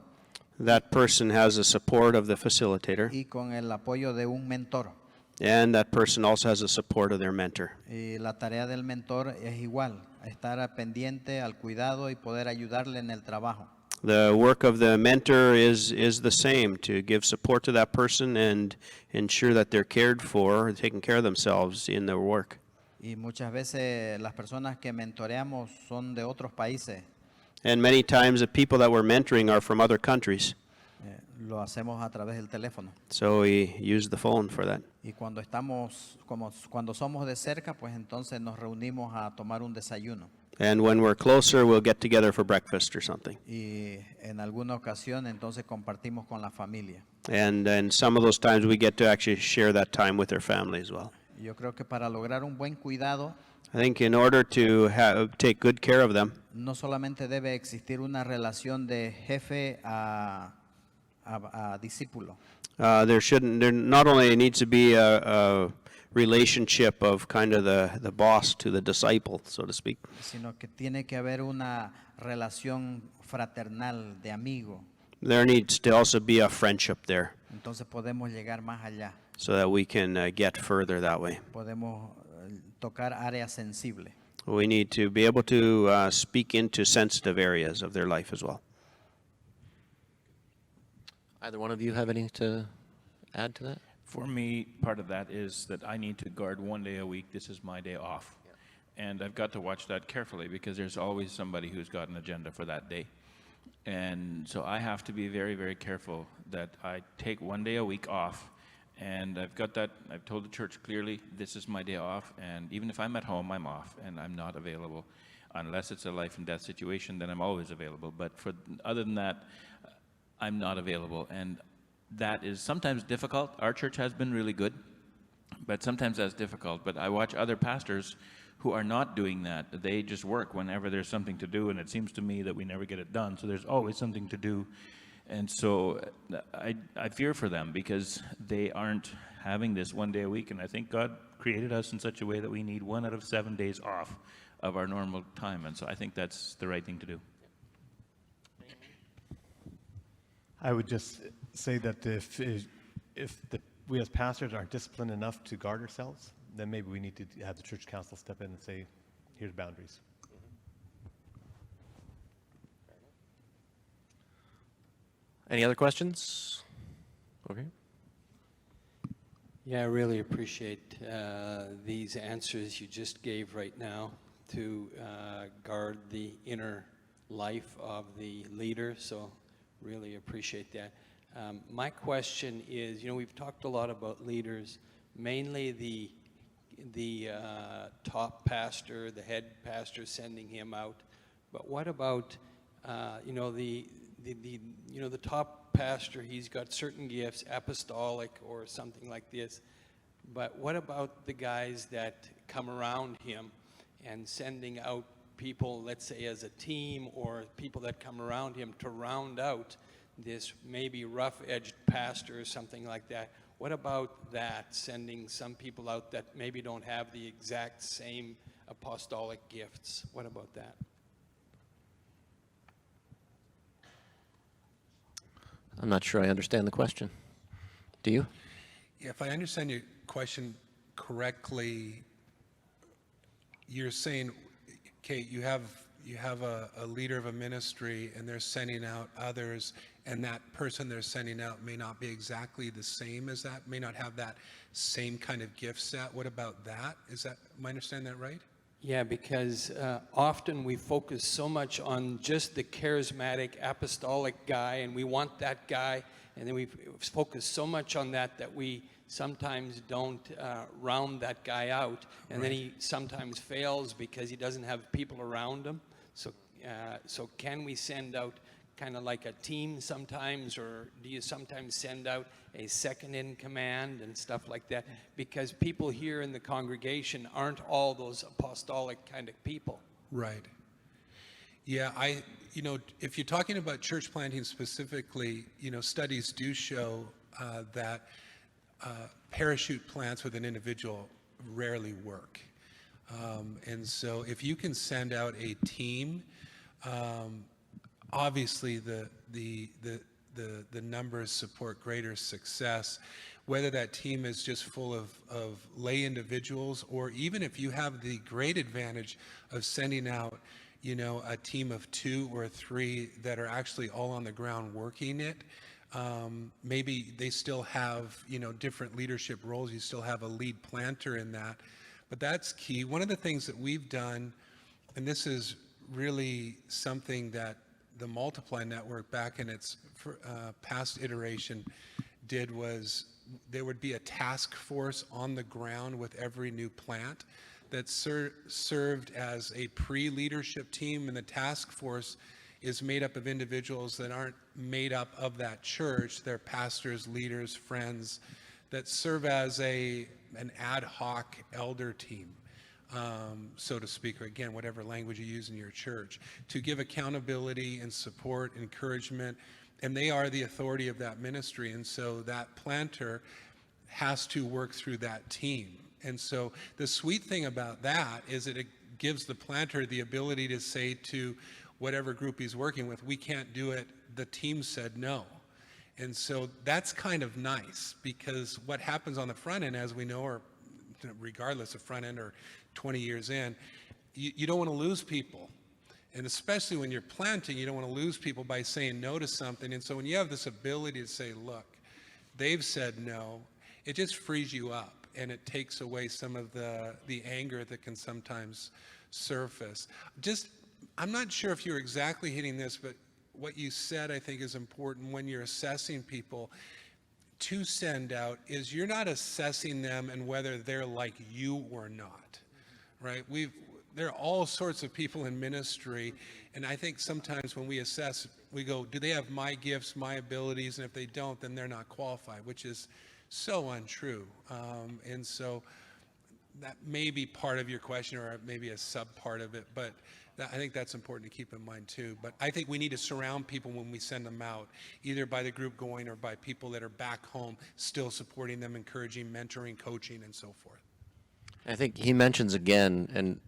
That person has the support of the facilitator, y con el apoyo de un mentor. and that person also has the support of their mentor. Y la tarea del mentor es igual, estar pendiente al cuidado y poder ayudarle en el trabajo. The work of the mentor is the same, to give support to that person and ensure that they're cared for, taking care of themselves in their work. Y muchas veces las personas que mentoreamos son de otros países. And many times the people that we're mentoring are from other countries, Lo hacemos a través del teléfono. so we use the phone for that. Y cuando cuando somos de cerca, pues entonces nos reunimos a tomar un desayuno. And when we're closer, we'll get together for breakfast or something. Y en alguna ocasión entonces compartimos con la familia. And then some of those times we get to actually share that time with their family as well. Yo creo que para lograr un buen cuidado, I think in order to take good care of them, no solamente debe existir una relación de jefe a discípulo, there not only needs to be a relationship of kind of the boss to the disciple, so to speak, sino que tiene que haber una relación fraternal de amigo. there needs to also be a friendship there Entonces podemos llegar más allá, so that we can get further that way. podemos tocar áreas sensibles. We need to be able to speak into sensitive areas of their life as well. Either one of you have anything to add to that? For me, part of that is that I need to guard 1 day a week. This is my day off. And I've got to watch that carefully because there's always somebody who's got an agenda for that day. And so I have to be very, very careful that I take 1 day a week off. And I've told the church clearly, this is my day off. And even if I'm at home, I'm off and I'm not available. Unless it's a life and death situation, then I'm always available. But other than that, I'm not available. And that is sometimes difficult. Our church has been really good, but sometimes that's difficult. But I watch other pastors who are not doing that. They just work whenever there's something to do, and it seems to me that we never get it done. So there's always something to do. And so I fear for them because they aren't having this 1 day a week. And I think God created us in such a way that we need 1 out of 7 days off of our normal time. And so I think that's the right thing to do. I would just say that if we as pastors aren't disciplined enough to guard ourselves, then maybe we need to have the church council step in and say, here's boundaries. Any other questions? Okay. Yeah, I really appreciate these answers you just gave right now to guard the inner life of the leader. So really appreciate that. My question is, we've talked a lot about leaders, mainly the top pastor, the head pastor sending him out. But what about, the top pastor? He's got certain gifts, apostolic or something like this. But what about the guys that come around him and sending out people, let's say as a team or people that come around him to round out this maybe rough-edged pastor or something like that. What about that, sending some people out that maybe don't have the exact same apostolic gifts? What about that? I'm not sure I understand the question. Do you? If I understand your question correctly, you're saying, Kate, you have a leader of a ministry and they're sending out others, and that person they're sending out may not be exactly the same as that, may not have that same kind of gift set. What about that? Am I understanding that right? Yeah, because often we focus so much on just the charismatic apostolic guy, and we want that guy, and then we focus so much on that that we sometimes don't round that guy out, and then he sometimes fails because he doesn't have people around him. So can we send out kind of like a team sometimes, or do you sometimes send out a second in command and stuff like that? Because people here in the congregation aren't all those apostolic kind of people. Right. Yeah, if you're talking about church planting specifically, studies do show that parachute plants with an individual rarely work. And so if you can send out a team, obviously the numbers support greater success, whether that team is just full of lay individuals, or even if you have the great advantage of sending out a team of 2 or 3 that are actually all on the ground working it. Maybe they still have different leadership roles. You still have a lead planter in that, but that's key. One of the things that we've done, and this is really something that the Multiply Network back in its past iteration did, was there would be a task force on the ground with every new plant that served as a pre-leadership team, and the task force is made up of individuals that aren't made up of that church. They're pastors, leaders, friends that serve as an ad hoc elder team, so to speak, or again, whatever language you use in your church, to give accountability and support, encouragement, and they are the authority of that ministry. And so that planter has to work through that team. And so the sweet thing about that is that it gives the planter the ability to say to whatever group he's working with, we can't do it, the team said no. And so that's kind of nice, because what happens on the front end, as we know, or regardless of front end or 20 years in, you don't want to lose people. And especially when you're planting, you don't want to lose people by saying no to something. And so when you have this ability to say, look, they've said no, it just frees you up, and it takes away some of the anger that can sometimes surface. I'm not sure if you're exactly hitting this, but what you said, I think, is important when you're assessing people to send out, is you're not assessing them and whether they're like you or not, right? There are all sorts of people in ministry, and I think sometimes when we assess, we go, do they have my gifts, my abilities? And if they don't, then they're not qualified, which is so untrue. And so that may be part of your question, or maybe a sub part of it, but I think that's important to keep in mind too. But I think we need to surround people when we send them out, either by the group going or by people that are back home still supporting them, encouraging, mentoring, coaching, and so forth. I think he mentions again, and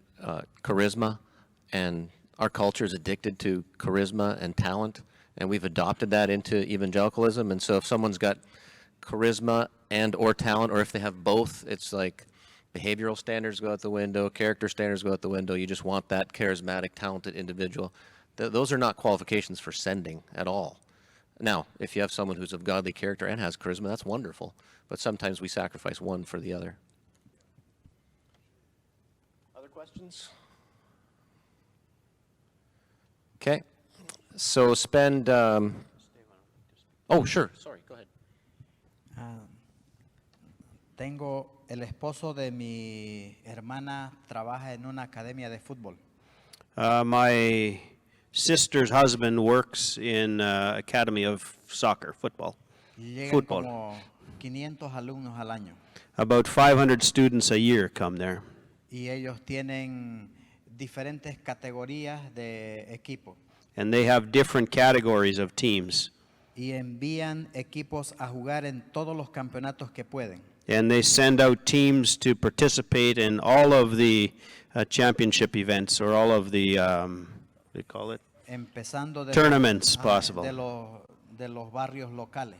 charisma, and our culture is addicted to charisma and talent, and we've adopted that into evangelicalism. And so if someone's got charisma and or talent, or if they have both, it's like behavioral standards go out the window, character standards go out the window. You just want that charismatic, talented individual. Those are not qualifications for sending at all. Now, if you have someone who's of godly character and has charisma, that's wonderful. But sometimes we sacrifice one for the other. Other questions? Okay. So spend... oh, sure. Sorry, go ahead. Tengo el esposo de mi hermana trabaja en una academia de fútbol. My sister's husband works in Academy of Soccer, football. Llegan Fútbol. como 500 alumnos al año. About 500 students a year come there. Y ellos tienen diferentes categorías de equipos And they have different categories of teams. y envían equipos a jugar en todos los campeonatos que pueden. And they send out teams to participate in all of the championship events or all of the, what do you call it? Empezando de Tournaments ajá, possible. de los barrios locales,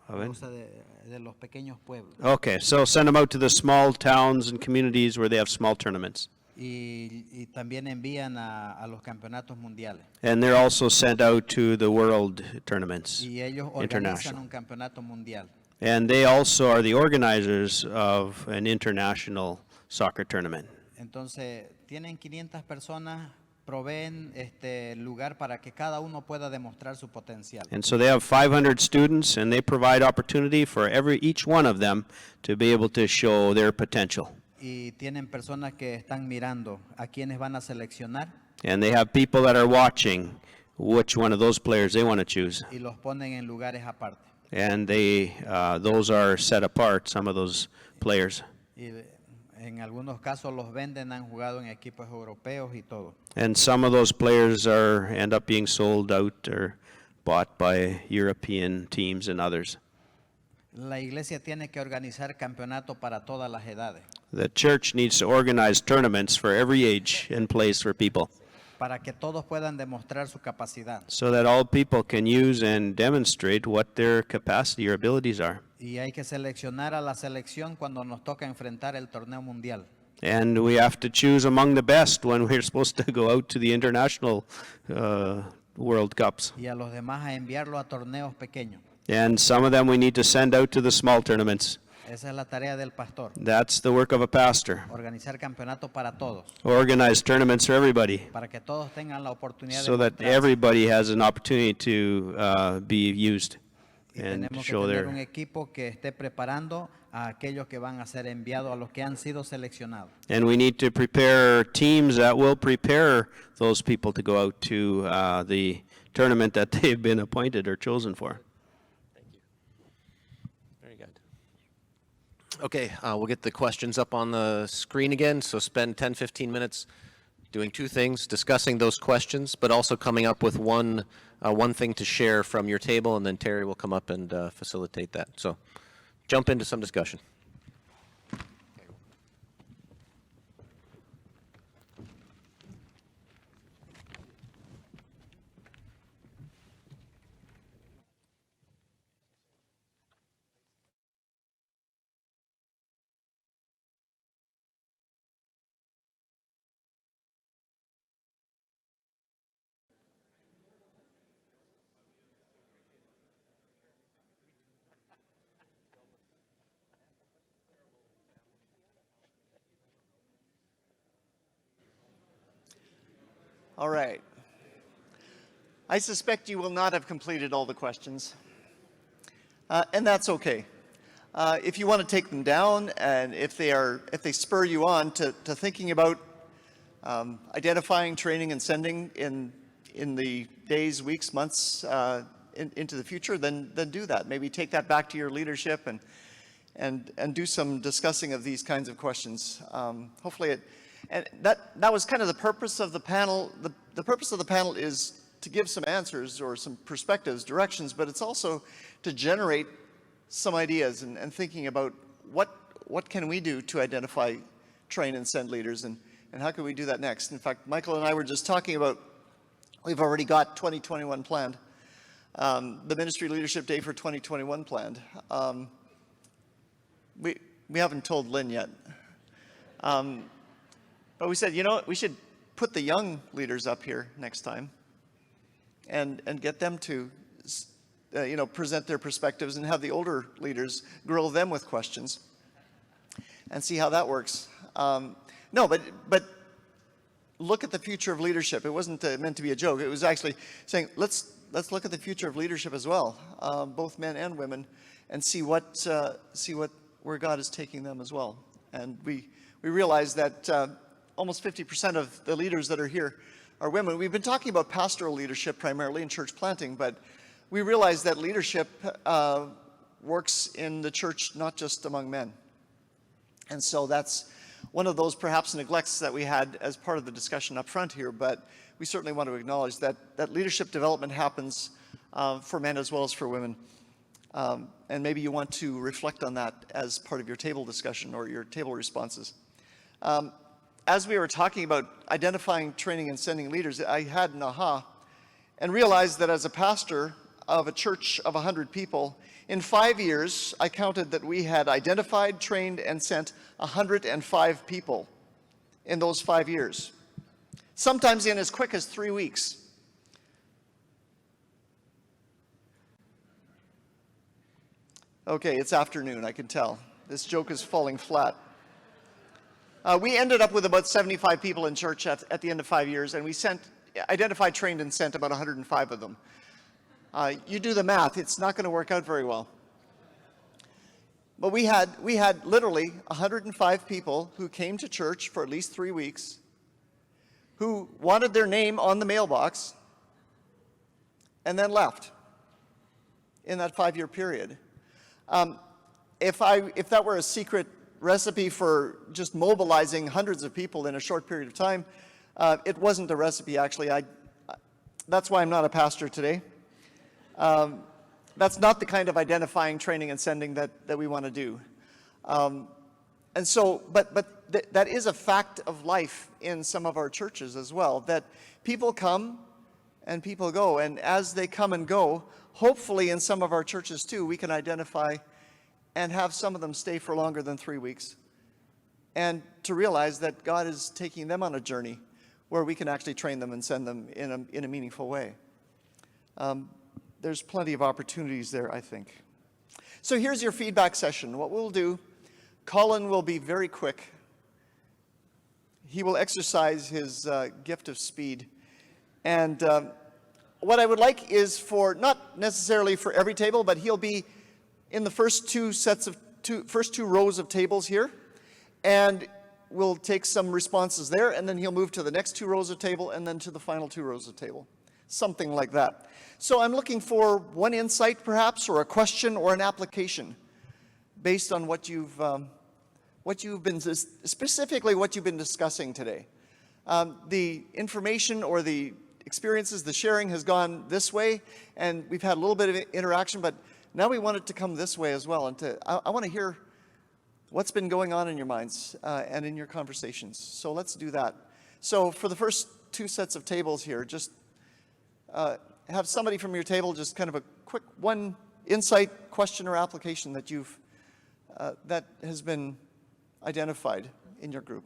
Of it? o sea, de los pequeños pueblos. Okay, so send them out to the small towns and communities where they have small tournaments. Y también envían a los campeonatos mundiales. And they're also sent out to the world tournaments, Y ellos organizan international. un campeonato mundial. And they also are the organizers of an international soccer tournament. Entonces, tienen 500 personas, proveen lugar para que cada uno pueda demostrar su potencial. And so they have 500 students, and they provide opportunity for each one of them to be able to show their potential. Y tienen personas que están mirando a quienes van a seleccionar And they have people that are watching which one of those players they want to choose. y los ponen en lugares aparte. And those are set apart, some of those players. Y en algunos casos los venden, han jugado en equipos europeos y todo. And some of those players end up being sold out or bought by European teams and others. La iglesia tiene que organizar campeonatos para todas las edades, The church needs to organize tournaments for every age and place for people, para que todos puedan demostrar su capacidad. so that all people can use and demonstrate what their capacity or abilities are. Y hay que seleccionar a la selección cuando nos toca enfrentar el torneo mundial. And we have to choose among the best when we're supposed to go out to the international World Cups. Y a los demás a enviarlo a torneos pequeños. And some of them we need to send out to the small tournaments. Esa es la tarea del pastor, That's the work of a pastor. organizar campeonatos para todos, Organize tournaments for everybody, para que todos tengan la oportunidad so de that mostrarse. everybody has an opportunity to be used Y and tenemos que show tener un their. equipo que esté preparando a aquellos que van a ser enviados, a los que han sido seleccionados. And we need to prepare teams that will prepare those people to go out to the tournament that they've been appointed or chosen for. Very good. Okay, we'll get the questions up on the screen again. So spend 10, 15 minutes doing two things, discussing those questions, but also coming up with one thing to share from your table, and then Terry will come up and facilitate that. So jump into some discussion. All right. I suspect you will not have completed all the questions, and that's okay. If you want to take them down, and if they spur you on to thinking about identifying, training, and sending in the days, weeks, months into the future, then do that. Maybe take that back to your leadership and do some discussing of these kinds of questions. Hopefully and that was kind of the purpose of the panel. The purpose of the panel is to give some answers or some perspectives, directions, but it's also to generate some ideas and thinking about what can we do to identify, train, and send leaders, and how can we do that next. In fact, Michael and I were just talking about, we've already got 2021 planned, the Ministry Leadership Day for 2021 planned. We haven't told Lynn yet. But we said, you know what, we should put the young leaders up here next time and get them to present their perspectives, and have the older leaders grill them with questions and see how that works. No, but look at the future of leadership. It wasn't meant to be a joke. It was actually saying, let's look at the future of leadership as well, both men and women, and see where God is taking them as well. And we realize that almost 50% of the leaders that are here are women. We've been talking about pastoral leadership primarily in church planting, but we realize that leadership works in the church not just among men. And so that's one of those perhaps neglects that we had as part of the discussion up front here, but we certainly want to acknowledge that leadership development happens for men as well as for women. And maybe you want to reflect on that as part of your table discussion or your table responses. As we were talking about identifying, training, and sending leaders, I had an aha and realized that as a pastor of a church of 100 people, in 5 years, I counted that we had identified, trained, and sent 105 people in those 5 years, sometimes in as quick as 3 weeks. Okay, it's afternoon, I can tell. This joke is falling flat. We ended up with about 75 people in church at the end of 5 years, and we identified, trained, and sent about 105 of them. You do the math, it's not going to work out very well. But we had literally 105 people who came to church for at least 3 weeks, who wanted their name on the mailbox, and then left in that 5-year period. If that were a secret recipe for just mobilizing hundreds of people in a short period of time, it wasn't a recipe, actually. That's why I'm not a pastor today. That's not the kind of identifying, training, and sending that we want to do. And so, that is a fact of life in some of our churches as well, that people come and people go. And as they come and go, hopefully in some of our churches too, we can identify and have some of them stay for longer than 3 weeks. And to realize that God is taking them on a journey where we can actually train them and send them in a meaningful way. There's plenty of opportunities there, I think. So here's your feedback session. What we'll do, Colin will be very quick. He will exercise his gift of speed. And what I would like is for, not necessarily for every table, but he'll be in the first two rows of tables here. And we'll take some responses there, and then he'll move to the next 2 rows of table, and then to the final 2 rows of table. Something like that. So I'm looking for one insight, perhaps, or a question or an application based on what you've been, specifically what you've been discussing today. The information or the experiences, the sharing has gone this way, and we've had a little bit of interaction, but now we want it to come this way as well. And I want to hear what's been going on in your minds and in your conversations. So let's do that. So for the first 2 sets of tables here, just have somebody from your table just kind of a quick one insight, question, or application that that has been identified in your group.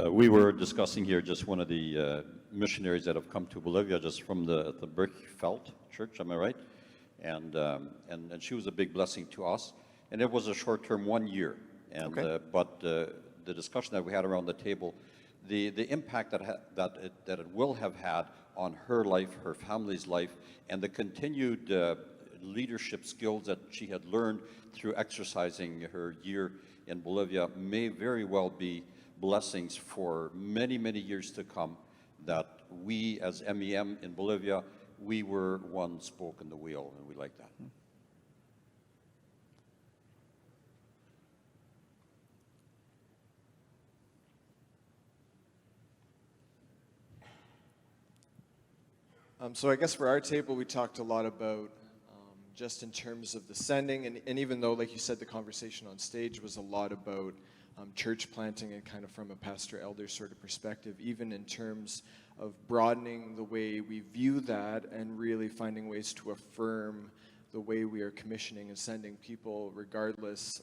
We were discussing here just one of the missionaries that have come to Bolivia, just from the Brickfeld Church, am I right? And she was a big blessing to us. And it was a short term, 1 year. And okay. But the discussion that we had around the table, the impact that it will have had on her life, her family's life, and the continued leadership skills that she had learned through exercising her year in Bolivia may very well be blessings for many, many years to come, that we as MEM in Bolivia, we were one spoke in the wheel, and we like that. So I guess for our table, we talked a lot about just in terms of the sending, and even though, like you said, the conversation on stage was a lot about church planting and kind of from a pastor-elder sort of perspective, even in terms of broadening the way we view that and really finding ways to affirm the way we are commissioning and sending people regardless,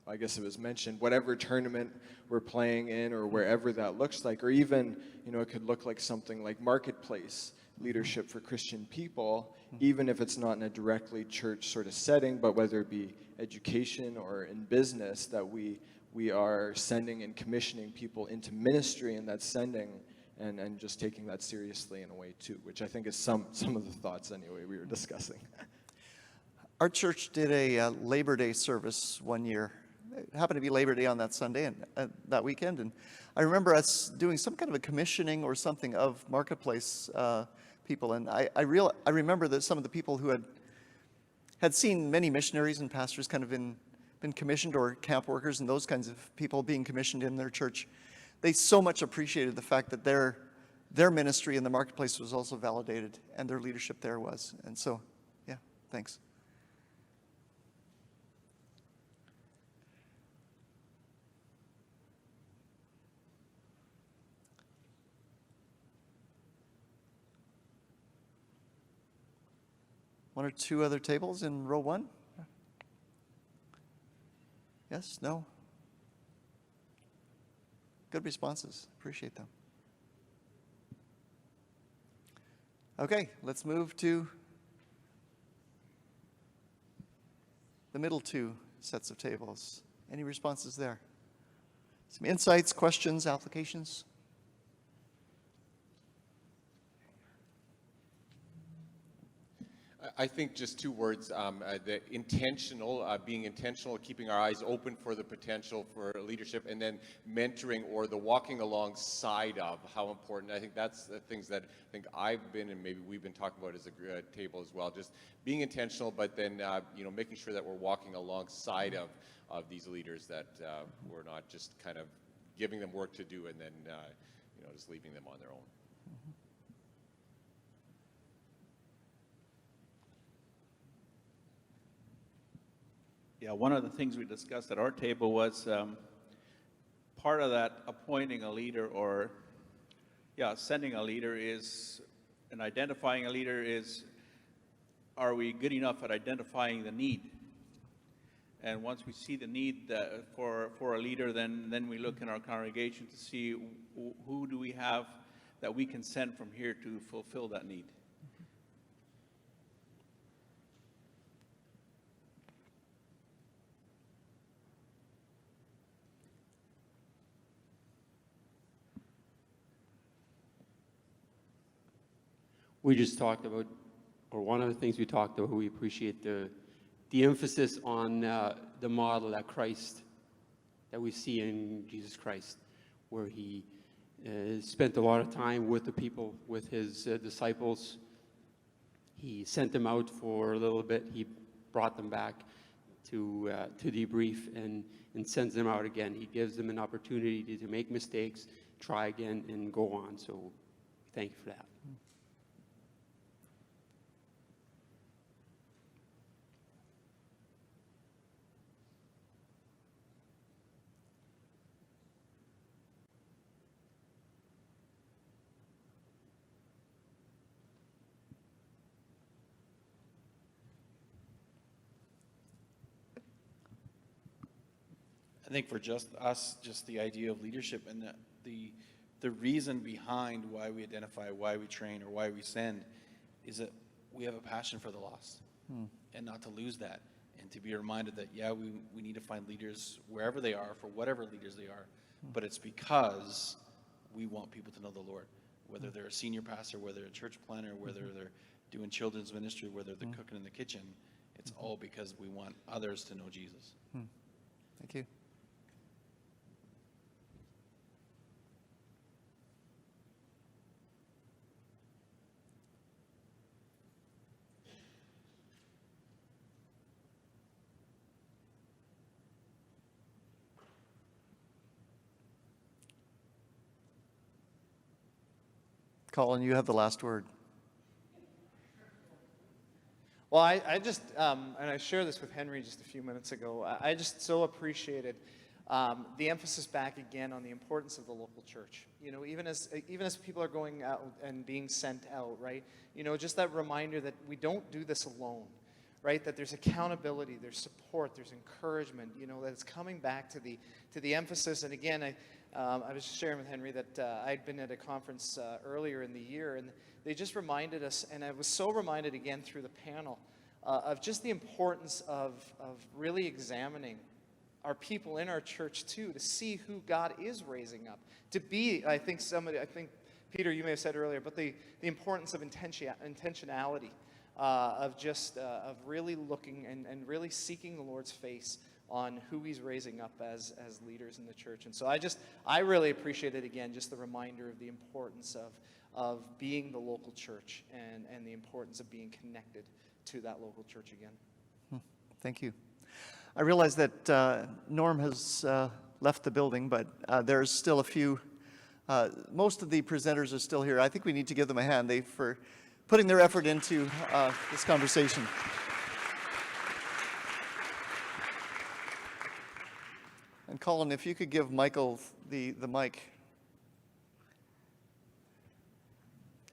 I guess it was mentioned, whatever tournament we're playing in or wherever that looks like, or even, it could look like something like Marketplace leadership for Christian people, even if it's not in a directly church sort of setting, but whether it be education or in business, that we are sending and commissioning people into ministry, and that's sending and just taking that seriously in a way too, which I think is some of the thoughts anyway we were discussing. Our church did a Labor Day service 1 year. It happened to be Labor Day on that Sunday and that weekend, and I remember us doing some kind of a commissioning or something of Marketplace people, and I remember that some of the people who had seen many missionaries and pastors kind of in been commissioned, or camp workers and those kinds of people being commissioned in their church, they so much appreciated the fact that their ministry in the marketplace was also validated, and their leadership there was. And so, yeah, thanks. One or two other tables in row 1? Yes? No? Good responses. Appreciate them. Okay, let's move to the middle 2 sets of tables. Any responses there? Some insights, questions, applications? I think just 2 words, the intentional, being intentional, keeping our eyes open for the potential for leadership, and then mentoring or the walking alongside of how important. I think that's the things that I think I've been, and maybe we've been talking about as a table as well, just being intentional, but then, making sure that we're walking alongside of these leaders, that we're not just kind of giving them work to do and then, just leaving them on their own. Yeah, one of the things we discussed at our table was part of that appointing a leader or, sending a leader is, and identifying a leader is, are we good enough at identifying the need? And once we see the need for a leader, then we look in our congregation to see who do we have that we can send from here to fulfill that need. We just talked about, or one of the things we talked about, we appreciate the emphasis on the model that we see in Jesus Christ, where he spent a lot of time with the people, with his disciples. He sent them out for a little bit. He brought them back to debrief and sends them out again. He gives them an opportunity to make mistakes, try again, and go on. So thank you for that. I think for just us, just the idea of leadership and the reason behind why we identify, why we train, or why we send is that we have a passion for the lost and not to lose that, and to be reminded that, we need to find leaders wherever they are, for whatever leaders they are, but it's because we want people to know the Lord, whether they're a senior pastor, whether they're a church planner, whether they're doing children's ministry, whether they're cooking in the kitchen. It's all because we want others to know Jesus. Thank you. Colin, you have the last word. Well, I just, and I shared this with Henry just a few minutes ago, I just so appreciated the emphasis back again on the importance of the local church. Even as people are going out and being sent out, right? Just that reminder that we don't do this alone, right? That there's accountability, there's support, there's encouragement, that it's coming back to the emphasis. And again, I was just sharing with Henry that I'd been at a conference earlier in the year, and they just reminded us, and I was so reminded again through the panel, of just the importance of really examining our people in our church too, to see who God is raising up. To be, I think Peter, you may have said earlier, but the importance of intentionality, of really looking and really seeking the Lord's face on who he's raising up as leaders in the church. And so I really appreciate it again, just the reminder of the importance of being the local church and the importance of being connected to that local church again. Thank you. I realize that Norm has left the building, but there's still a few. Most of the presenters are still here. I think we need to give them a hand for putting their effort into this conversation. And Colin, if you could give Michael the mic.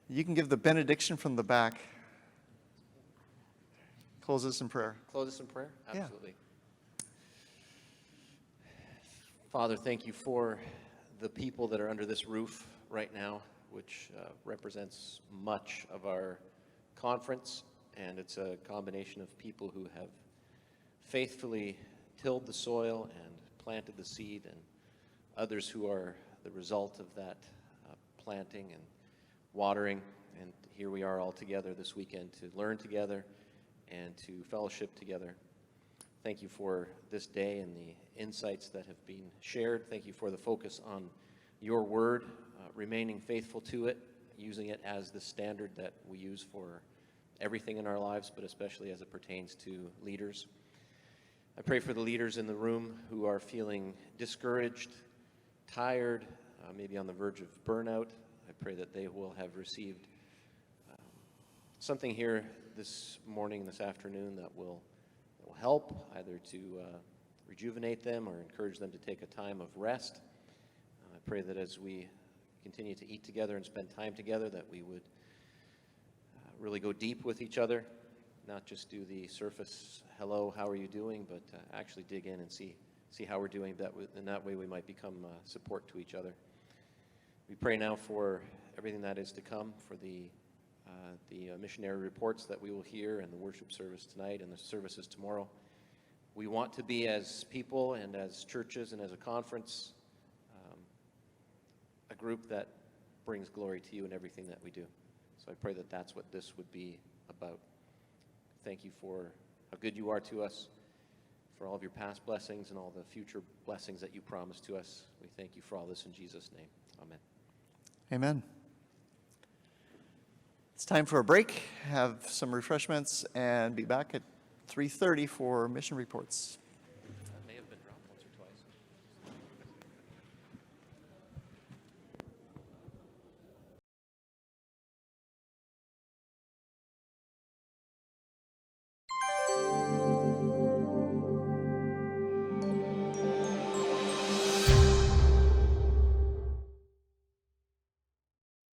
You can give the benediction from the back. Close us in prayer. Close us in prayer? Yeah. Absolutely. Father, thank you for the people that are under this roof right now, which represents much of our conference, and it's a combination of people who have faithfully tilled the soil and planted the seed, and others who are the result of that planting and watering. And here we are all together this weekend to learn together and to fellowship together. Thank you for this day and the insights that have been shared. Thank you for the focus on your word, remaining faithful to it, using it as the standard that we use for everything in our lives, but especially as it pertains to leaders. I pray for the leaders in the room who are feeling discouraged, tired, maybe on the verge of burnout. I pray that they will have received something here this morning, this afternoon, that will help either to rejuvenate them or encourage them to take a time of rest. I pray that as we continue to eat together and spend time together, that we would really go deep with each other, not just do the surface, hello, how are you doing, but actually dig in and see how we're doing. In that way we might become support to each other. We pray now for everything that is to come, for the missionary reports that we will hear, and the worship service tonight and the services tomorrow. We want to be, as people and as churches and as a conference, a group that brings glory to you in everything that we do. So I pray that that's what this would be about. Thank you for how good you are to us, for all of your past blessings and all the future blessings that you promise to us. We thank you for all this in Jesus' name. Amen. Amen. It's time for a break, have some refreshments, and be back at 3:30 for mission reports.